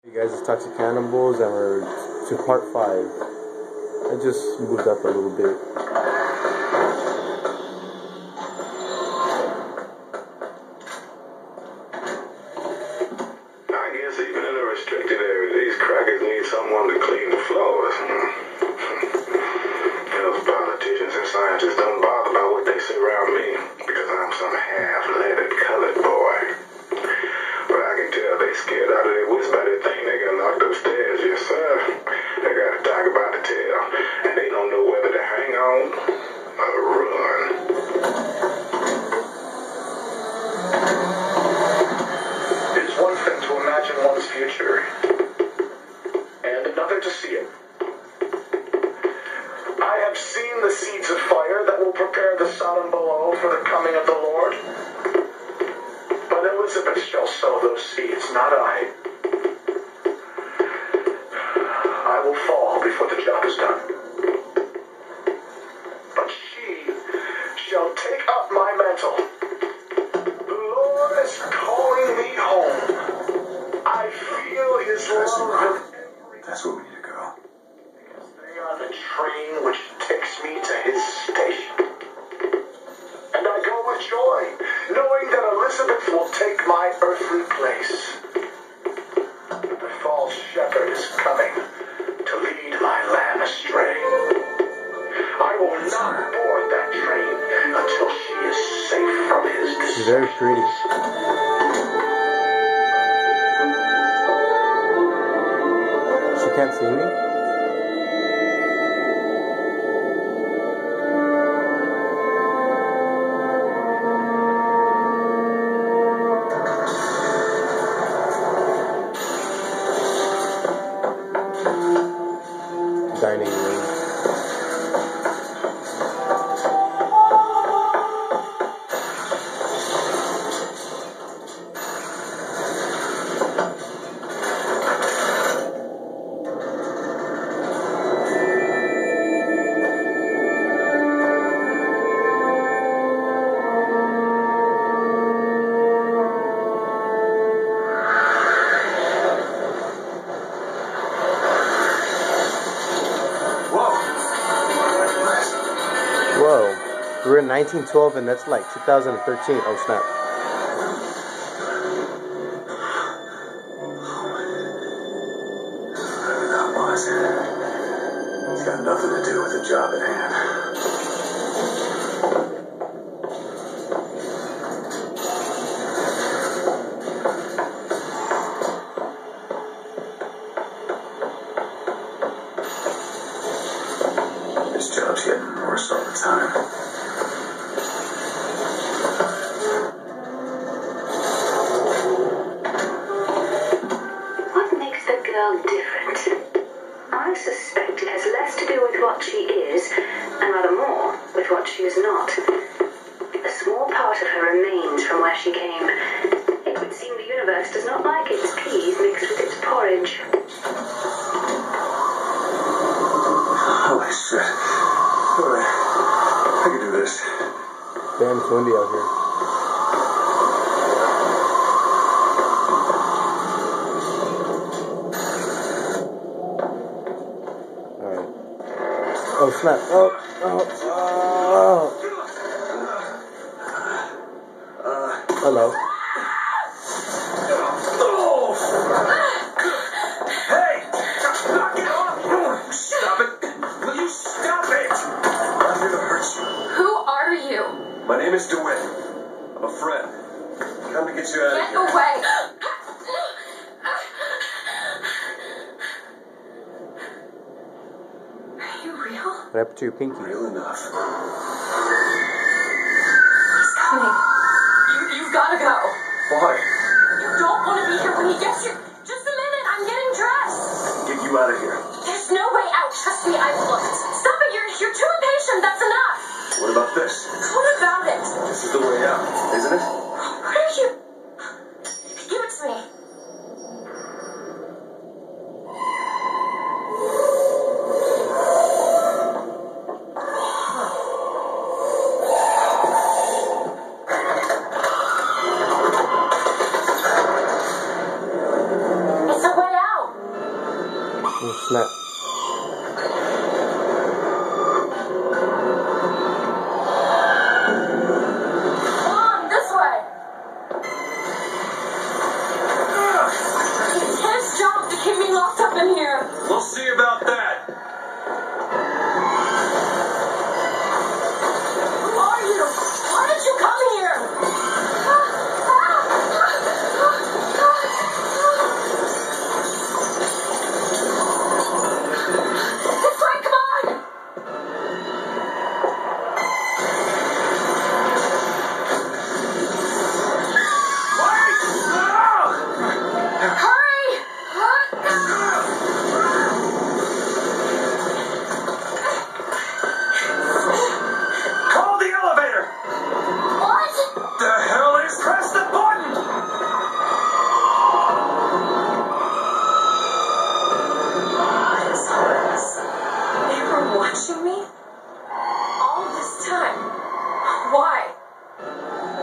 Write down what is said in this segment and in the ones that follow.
Hey guys, it's Toxic Cannibals, and we're to part 5. I just moved up a little bit. I guess even in a restricted area, these crackers need someone to clean the floors. Those politicians and scientists don't bother about what they say around me, because I'm some half-leaded colored boy. But I can tell they scared out of their wits by that thing they got locked upstairs, yes sir. They got a dog about to tell, and they don't know whether to hang on or run. It's one thing to imagine one's future, and another to see it. I have seen the seeds of fire that will prepare the Sodom below for the coming of the Lord. But Elizabeth shall sow those seeds, not I. I will fall before the job is done. But she shall take up my mantle. The Lord is calling me home. I feel His love. That's where we need to go. Stay on the train which takes me to His station. And I go with joy, knowing that Elizabeth will take my earthly place. The false shepherd is coming to lead my lamb astray. I will not board that train until she is safe from his deceptions. She's very pretty. She can't see me? Dining room. Whoa, we're in 1912 and that's like 2013. Oh snap. Whatever that was, it's got nothing to do with the job at hand. This job's getting worse all the time. What makes the girl different? I suspect it has less to do with what she is, and rather more with what she is not. A small part of her remains from where she came. It would seem the universe does not like its peas mixed with its porridge. Holy shit. Alright, I can do this. Damn, it's windy out here. Alright. Oh snap. Hello. Hey! Knock it off! Stop it! Will you stop it? I'm here to hurt you. Who are you? My name is DeWitt. I'm a friend. Come to get you out of Get here. away! Are you real? What happened to your pinky? Real enough. He's coming. You've gotta go. Why? You don't want to be here when he gets here. Just a minute, I'm getting dressed. Get you out of here. There's no way out. Trust me, I've looked. Stop it, you're too impatient. That's enough. What about this? What about it? This is the way out, isn't it? What are you? Give it to me. It's a way out. snap. Come on, this way. It's his job to keep me locked up in here. We'll see about that. Who are you? Why did you come here? This way, come on! Wait! Hurry! Call the elevator! What? The hell is? Press the button! They were watching me? All this time? Why?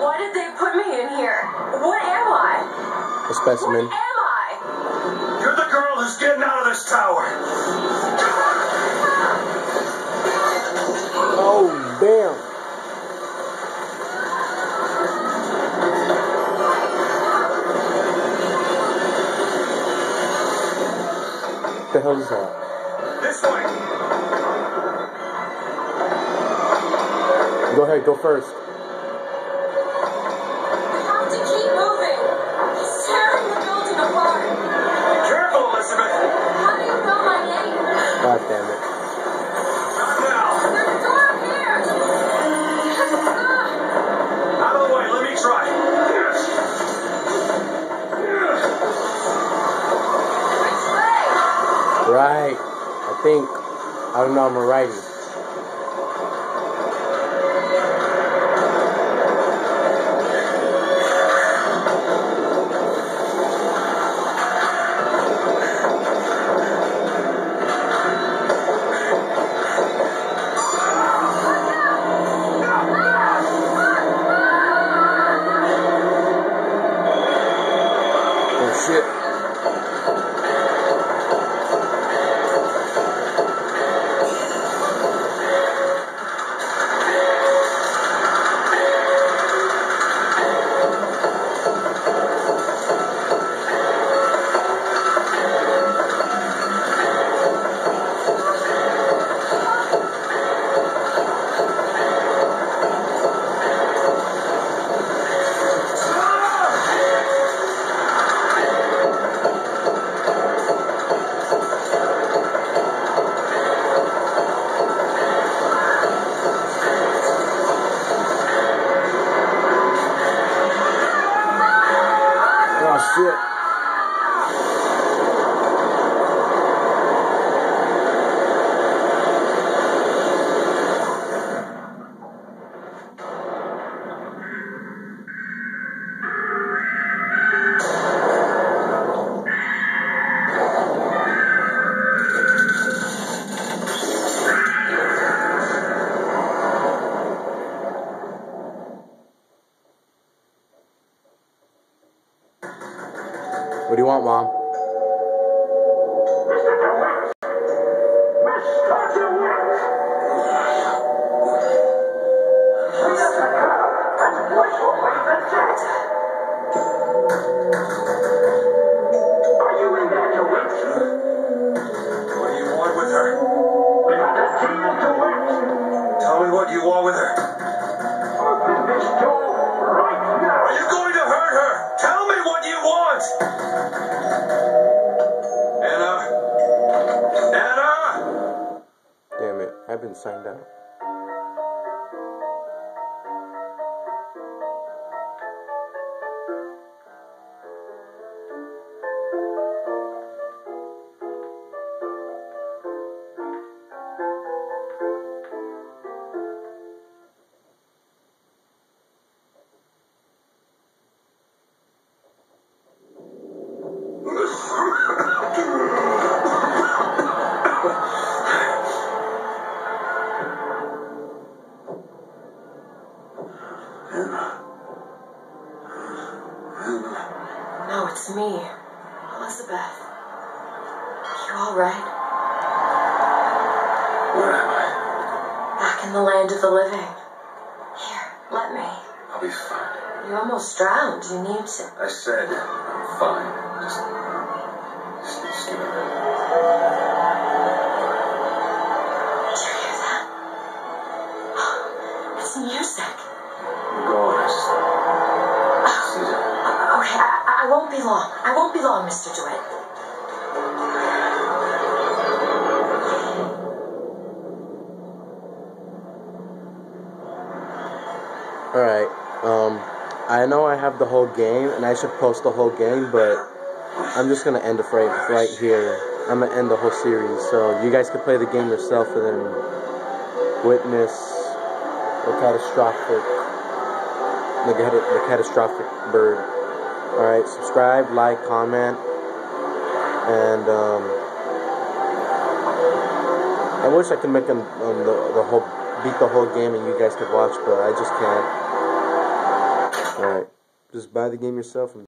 Why did they put me in here? What am I? A specimen. What am I? You're the girl who's getting out of this tower. Oh, damn. What the hell is that? This way. Go ahead, go first. We have to keep moving. He's tearing the building apart. Be careful, Elizabeth. How do you know my name? God damn it. Not now. There's a door up here. Out of the way. Let me try. Yes. Which way? Right. I think. I don't know, I'm a righty. Oh shit. Oh shit. What do you want, Mom? Mr. DeWitt! Mr. DeWitt! Clean up the car and flush away the debt! Are you in there, DeWitt? What do you want with her? We got the key of DeWitt! Tell me what you want with her. Open this door right now! Are you going to hurt her? Tell me what you want! Anna? Anna? Damn it. I've been signed out. No, it's me. Elizabeth. You all right? in the land of the living. Here, let me. I'll be fine. You almost drowned. You need to. I said I'm fine. Just give me a minute. Do you hear that? It's music. Go on. Just sit down. Okay, I won't be long. I won't be long, Mr. DeWitt. Alright, I know I have the whole game, and I should post the whole game, but I'm just gonna end it right here. I'm gonna end the whole series, so you guys can play the game yourself and then witness the catastrophic bird. Alright, subscribe, like, comment, and I wish I could make beat the whole game and you guys could watch, but I just can't. Alright, just buy the game yourself and